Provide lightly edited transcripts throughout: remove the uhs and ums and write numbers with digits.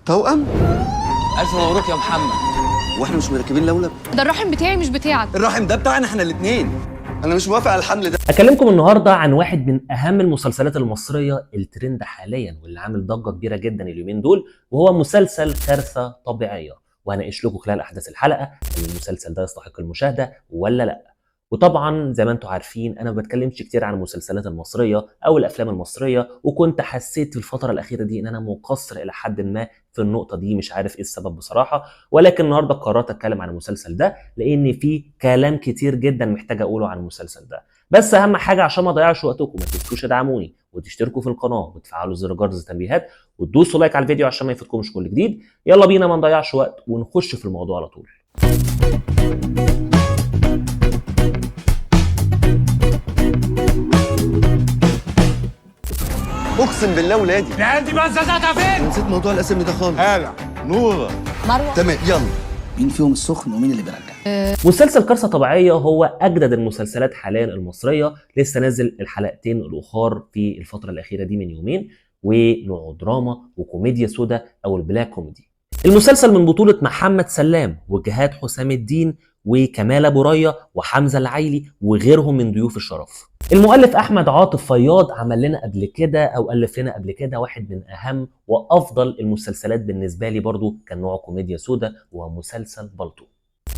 توأم؟ ألف مبروك يا محمد. واحنا مش مركبين لولب؟ ده الرحم بتاعي مش بتاعك. الرحم ده بتاعنا احنا الاثنين. انا مش موافق على الحمل ده. اكلمكم النهارده عن واحد من اهم المسلسلات المصريه الترند حاليا واللي عامل ضجه كبيره جدا اليومين دول، وهو مسلسل كارثه طبيعيه. وهناقش لكم خلال احداث الحلقه هل المسلسل ده يستحق المشاهده ولا لا. وطبعا زي ما انتم عارفين انا ما بتكلمش كتير عن المسلسلات المصريه او الافلام المصريه، وكنت حسيت في الفتره الاخيره دي ان انا مقصر الى حد ما في النقطه دي، مش عارف ايه السبب بصراحه. ولكن النهارده قررت اتكلم عن المسلسل ده لان في كلام كتير جدا محتاج اقوله عن المسلسل ده. بس اهم حاجه عشان ما اضيعش وقتكم ما تنسوش تدعموني وتشتركوا في القناه وتفعلوا زر جرس التنبيهات وتدوسوا لايك على الفيديو عشان ما يفوتكمش كل جديد. يلا بينا ما نضيعش وقت ونخش في الموضوع على طول. اقسم بالله ولادي. العيال دي مزازاتها فين؟ نسيت موضوع الاسامي ده خالص. هلا نورة مروه. تمام يلا. مين فيهم السخن ومين اللي بيرجع؟ مسلسل كارثة طبيعية هو أجدد المسلسلات حاليا المصرية، لسه نازل الحلقتين الأخر في الفترة الأخيرة دي من يومين، ونوعه دراما وكوميديا سودا أو البلاك كوميدي. المسلسل من بطولة محمد سلام وجهاد حسام الدين وكمال أبو ريا وحمزة العيلي وغيرهم من ضيوف الشرف. المؤلف أحمد عاطف فياض عمل لنا قبل كده أو ألف لنا قبل كده واحد من أهم وأفضل المسلسلات بالنسبة لي برضو كان نوعه كوميديا سودا، وهو مسلسل بالطو.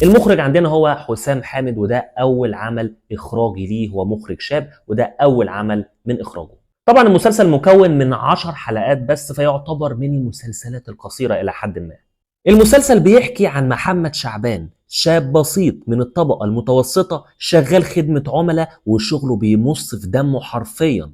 المخرج عندنا هو حسام حامد، وده أول عمل إخراجي ليه، هو مخرج شاب وده أول عمل من إخراجه. طبعا المسلسل مكون من 10 حلقات بس، فيعتبر من المسلسلات القصيرة إلى حد ما. المسلسل بيحكي عن محمد شعبان، شاب بسيط من الطبقة المتوسطة شغال خدمة عملاء وشغله بيمص في دمه حرفيا،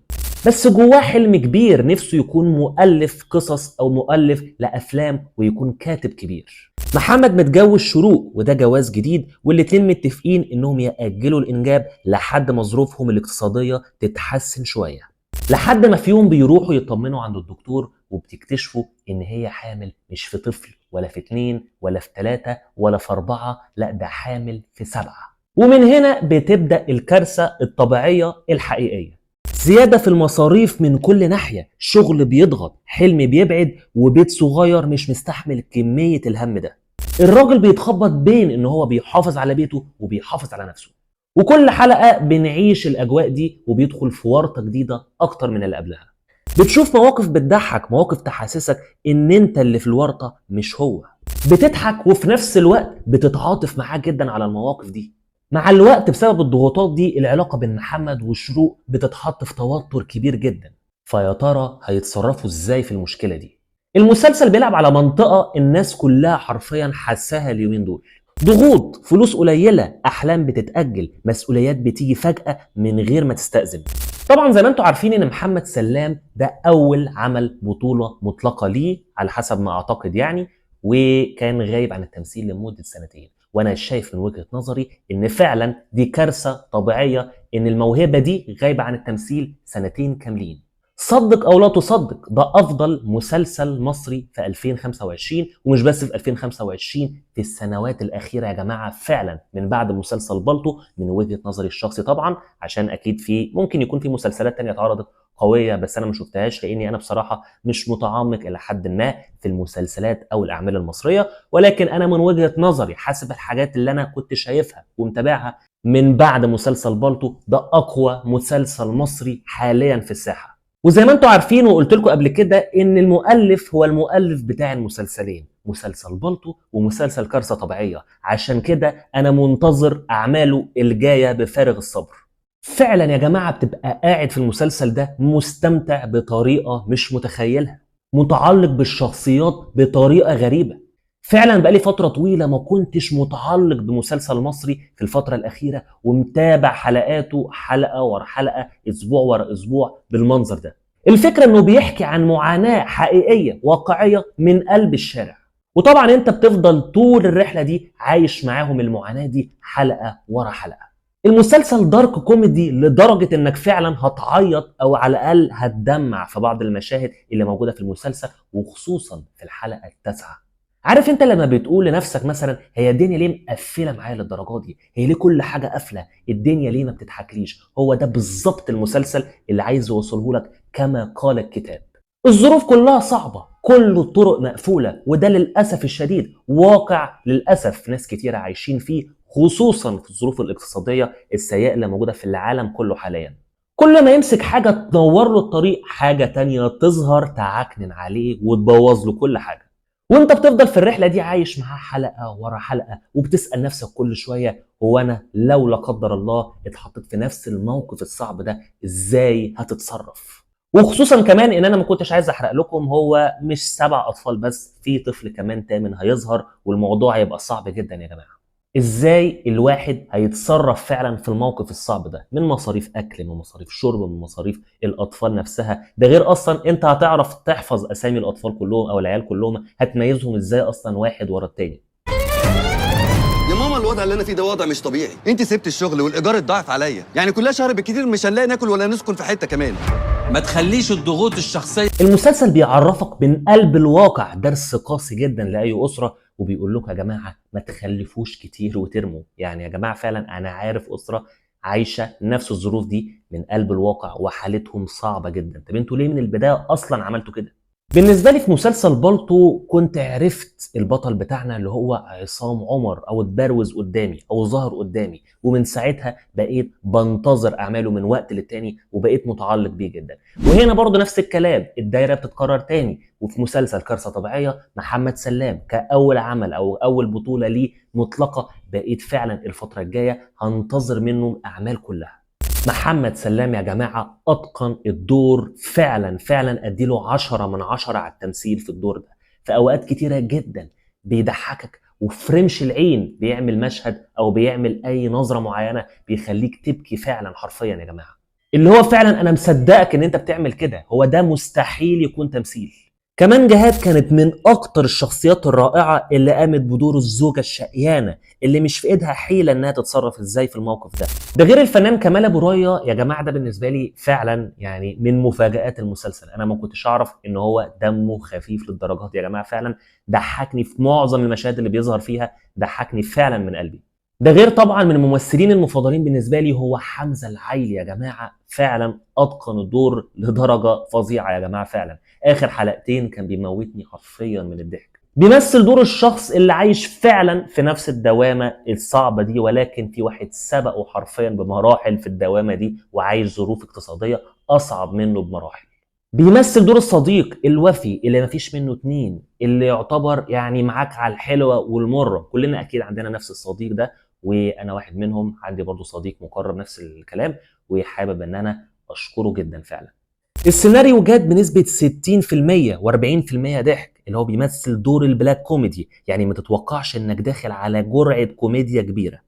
بس جواه حلم كبير نفسه يكون مؤلف قصص أو مؤلف لأفلام ويكون كاتب كبير. محمد متجوز شروق وده جواز جديد، والاتنين متفقين انهم يأجلوا الانجاب لحد ما ظروفهم الاقتصادية تتحسن شوية، لحد ما في يوم بيروحوا يطمنوا عند الدكتور وبتكتشفوا ان هي حامل مش في طفل ولا في 2 ولا في 3 ولا في 4، لا ده حامل في 7. ومن هنا بتبدأ الكارثة الطبيعية الحقيقية. زيادة في المصاريف من كل ناحية، شغل بيضغط، حلم بيبعد، وبيت صغير مش مستحمل كمية الهم ده. الراجل بيتخبط بين ان هو بيحافظ على بيته وبيحافظ على نفسه، وكل حلقة بنعيش الأجواء دي وبيدخل في ورطة جديدة أكتر من اللي قبلها. بتشوف مواقف بتضحك، مواقف تحسسك إن أنت اللي في الورطة مش هو. بتضحك وفي نفس الوقت بتتعاطف معاه جدا على المواقف دي. مع الوقت بسبب الضغوطات دي العلاقة بين محمد وشروق بتتحط في توتر كبير جدا، فيا ترى هيتصرفوا إزاي في المشكلة دي؟ المسلسل بيلعب على منطقة الناس كلها حرفيا حساها اليومين دول. ضغوط، فلوس قليلة، أحلام بتتأجل، مسؤوليات بتيجي فجأة من غير ما تستأذن. طبعا زي ما انتم عارفين ان محمد سلام ده أول عمل بطولة مطلقة ليه على حسب ما أعتقد يعني، وكان غايب عن التمثيل لمدة 2 وأنا شايف من وجهة نظري إن فعلا دي كارثة طبيعية إن الموهبة دي غايبة عن التمثيل 2 كاملين. صدق او لا تصدق ده افضل مسلسل مصري في 2025، ومش بس في 2025، في السنوات الاخيره يا جماعه فعلا من بعد مسلسل بالطو من وجهه نظري الشخصي طبعا، عشان اكيد في ممكن يكون في مسلسلات تانية اتعرضت قويه بس انا ما شفتهاش لاني انا بصراحه مش متعمق الى حد ما في المسلسلات او الاعمال المصريه، ولكن انا من وجهه نظري حسب الحاجات اللي انا كنت شايفها ومتابعها من بعد مسلسل بالطو ده اقوى مسلسل مصري حاليا في الساحه. وزي ما انتم عارفين وقلت لكم قبل كده ان المؤلف هو المؤلف بتاع المسلسلين، مسلسل بالطو ومسلسل كارثة طبيعية، عشان كده انا منتظر اعماله الجاية بفارغ الصبر. فعلا يا جماعة بتبقى قاعد في المسلسل ده مستمتع بطريقة مش متخيلها، متعلق بالشخصيات بطريقة غريبة. فعلا بقالي فترة طويلة ما كنتش متعلق بمسلسل مصري في الفترة الأخيرة ومتابع حلقاته حلقة ورا حلقة أسبوع ورا أسبوع بالمنظر ده. الفكرة إنه بيحكي عن معاناة حقيقية واقعية من قلب الشارع، وطبعا أنت بتفضل طول الرحلة دي عايش معاهم المعاناة دي حلقة ورا حلقة. المسلسل دارك كوميدي لدرجة إنك فعلا هتعيط أو على الأقل هتدمع في بعض المشاهد اللي موجودة في المسلسل، وخصوصا في الحلقة ال9. عارف انت لما بتقول لنفسك مثلا هي الدنيا ليه مقفله معايا للدرجه دي؟ هي ليه كل حاجه قافله؟ الدنيا ليه ما بتضحكليش؟ هو ده بالظبط المسلسل اللي عايز يوصله لك كما قال الكتاب. الظروف كلها صعبة، كل الطرق مقفولة، وده للأسف الشديد واقع للأسف ناس كتيرة عايشين فيه، خصوصا في الظروف الاقتصادية السيئة اللي موجودة في العالم كله حاليا. كل ما يمسك حاجة تنور له الطريق، حاجة تانية تظهر تعكنن عليه وتبوظ له كل حاجة. وانت بتفضل في الرحلة دي عايش معاه حلقة ورا حلقة، وبتسأل نفسك كل شوية هو أنا لو لا قدر الله اتحطيت في نفس الموقف الصعب ده إزاي هتتصرف؟ وخصوصا كمان ان انا ما كنتش عايز احرق لكم، هو مش 7 اطفال بس، في طفل كمان تامن هيظهر، والموضوع هيبقى صعب جدا يا جماعه. ازاي الواحد هيتصرف فعلا في الموقف الصعب ده، من مصاريف اكل، من مصاريف شرب، من مصاريف الاطفال نفسها، ده غير اصلا انت هتعرف تحفظ اسامي الاطفال كلهم او العيال كلهم، هتميزهم ازاي اصلا واحد ورا التاني. يا ماما الوضع اللي انا فيه ده وضع مش طبيعي. انت سبت الشغل والايجار اتضاعف عليا، يعني كلها شهر بالكتير مش هنلاقي ناكل ولا نسكن في حته كمان. ما تخليش الضغوط الشخصيه. المسلسل بيعرفك من قلب الواقع درس قاسي جدا لاي اسره، وبيقول لكم يا جماعه ما تخلفوش كتير وترموا. يعني يا جماعه فعلا انا عارف اسره عايشه نفس الظروف دي من قلب الواقع وحالتهم صعبه جدا. طب انتوا ليه من البدايه اصلا عملتوا كده؟ بالنسبه لي في مسلسل بالطو كنت عرفت البطل بتاعنا اللي هو عصام عمر، او اتبروز قدامي او ظهر قدامي، ومن ساعتها بقيت بنتظر اعماله من وقت للتاني، وبقيت متعلق بيه جدا. وهنا برضو نفس الكلام، الدايره بتتكرر تاني. وفي مسلسل كارثه طبيعيه محمد سلام كاول عمل او اول بطوله ليه مطلقه، بقيت فعلا الفتره الجايه هنتظر منه الاعمال كلها. محمد سلام يا جماعة أتقن الدور فعلا فعلا، أديله 10/10 على التمثيل في الدور ده. في أوقات كتيرة جدا بيضحكك، وفي رمش العين بيعمل مشهد أو بيعمل أي نظرة معينة بيخليك تبكي فعلا حرفيا يا جماعة، اللي هو فعلا أنا مصدقك إن أنت بتعمل كده، هو ده مستحيل يكون تمثيل. كمان جهاد كانت من أكتر الشخصيات الرائعة اللي قامت بدور الزوجة الشقيانة اللي مش في ايدها حيلة انها تتصرف ازاي في الموقف ده. ده غير الفنان كمال ابو ريا يا جماعه، ده بالنسبه لي فعلا يعني من مفاجآت المسلسل. انا ما كنتش اعرف ان هو دمه خفيف للدرجات يا جماعه، فعلا ضحكني في معظم المشاهد اللي بيظهر فيها، ضحكني فعلا من قلبي. ده غير طبعا من الممثلين المفضلين بالنسبه لي هو حمزه العيلي يا جماعه، فعلا اتقن الدور لدرجه فظيعه يا جماعه. فعلا اخر حلقتين كان بيموتني حرفيا من الضحك. بيمثل دور الشخص اللي عايش فعلا في نفس الدوامة الصعبة دي، ولكن في واحد سبقه حرفيا بمراحل في الدوامة دي وعايش ظروف اقتصادية أصعب منه بمراحل. بيمثل دور الصديق الوفي اللي مفيش منه اتنين، اللي يعتبر يعني معاك على الحلوة والمرة. كلنا أكيد عندنا نفس الصديق ده، وأنا واحد منهم. عندي برضو صديق مقرب نفس الكلام، وحابب أن أنا أشكره جدا فعلا. السيناريو جاد بنسبة 60% و40% ضحك، اللي هو بيمثل دور البلاك كوميدي، يعني ما تتوقعش انك داخل على جرعة كوميديا كبيرة.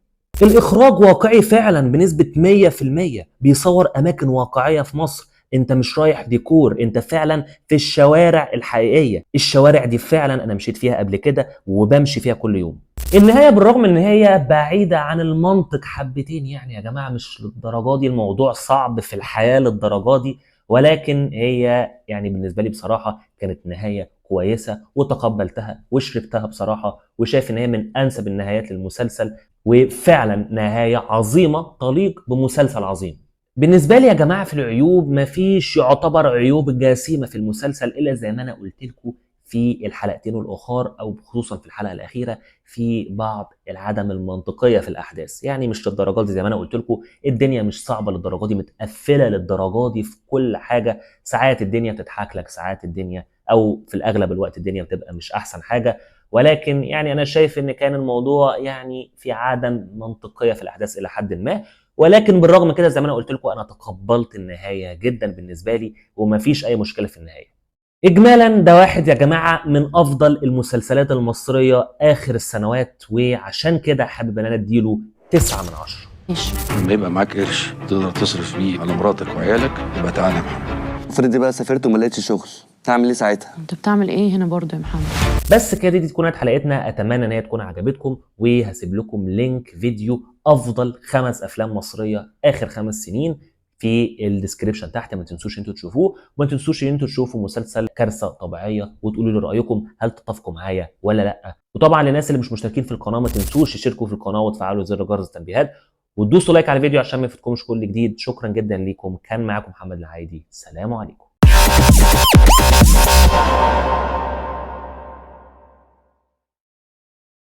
الإخراج واقعي فعلا بنسبة 100%، بيصور أماكن واقعية في مصر، انت مش رايح ديكور، انت فعلا في الشوارع الحقيقية. الشوارع دي فعلا انا مشيت فيها قبل كده وبمشي فيها كل يوم. النهاية بالرغم ان هي بعيدة عن المنطق حبتين، يعني يا جماعة مش للدرجة دي، الموضوع صعب في الحياة للدرجة دي، ولكن هي يعني بالنسبة لي بصراحة كانت نهاية كويسة وتقبلتها وشربتها بصراحة، وشايف ان هي من انسب النهايات للمسلسل، وفعلا نهاية عظيمة تليق بمسلسل عظيم. بالنسبة لي يا جماعة في العيوب مفيش يعتبر عيوب جاسمة في المسلسل، إلا زي ما أنا قلت لكم في الحلقتين الأخر، أو خصوصا في الحلقة الأخيرة، في بعض العدم المنطقية في الأحداث. يعني مش للدرجات دي زي ما أنا قلت لكم، الدنيا مش صعبة للدرجات دي، متقفلة للدرجات دي في كل حاجة. ساعات الدنيا بتضحك لك، ساعات الدنيا أو في الأغلب الوقت الدنيا بتبقى مش أحسن حاجة، ولكن يعني أنا شايف إن كان الموضوع يعني في عدم منطقية في الأحداث إلى حد ما. ولكن بالرغم كده زي ما انا قلت لكم انا تقبلت النهايه جدا بالنسبه لي، ومفيش اي مشكله في النهايه. اجمالا ده واحد يا جماعه من افضل المسلسلات المصريه اخر السنوات، وعشان كده حابب ان انا اديله 9/10. ماشي. لما يبقى معاك قرش تقدر تصرف بيه على مراتك وعيالك يبقى تعالى يا محمد. افرض بقى سافرت وما لقيتش شغل، تعمل ايه ساعتها؟ انت بتعمل ايه هنا برضه يا محمد؟ بس كده دي تكون حلقتنا، اتمنى ان هي تكون عجبتكم، وهسيب لكم لينك فيديو افضل 5 افلام مصريه اخر 5 سنين في الديسكريبشن تحت، ما تنسوش انتوا تشوفوه، وما تنسوش ان انتوا تشوفوا مسلسل كارثه طبيعيه وتقولوا لي رايكم، هل تتفقوا معايا ولا لا. وطبعا للناس اللي مش مشتركين في القناه ما تنسوش تشتركوا في القناه وتفعلوا زر جرس التنبيهات وتدوسوا لايك على الفيديو عشان ما يفوتكمش كل جديد. شكرا جدا ليكم، كان معاكم محمد العايدي، سلام عليكم.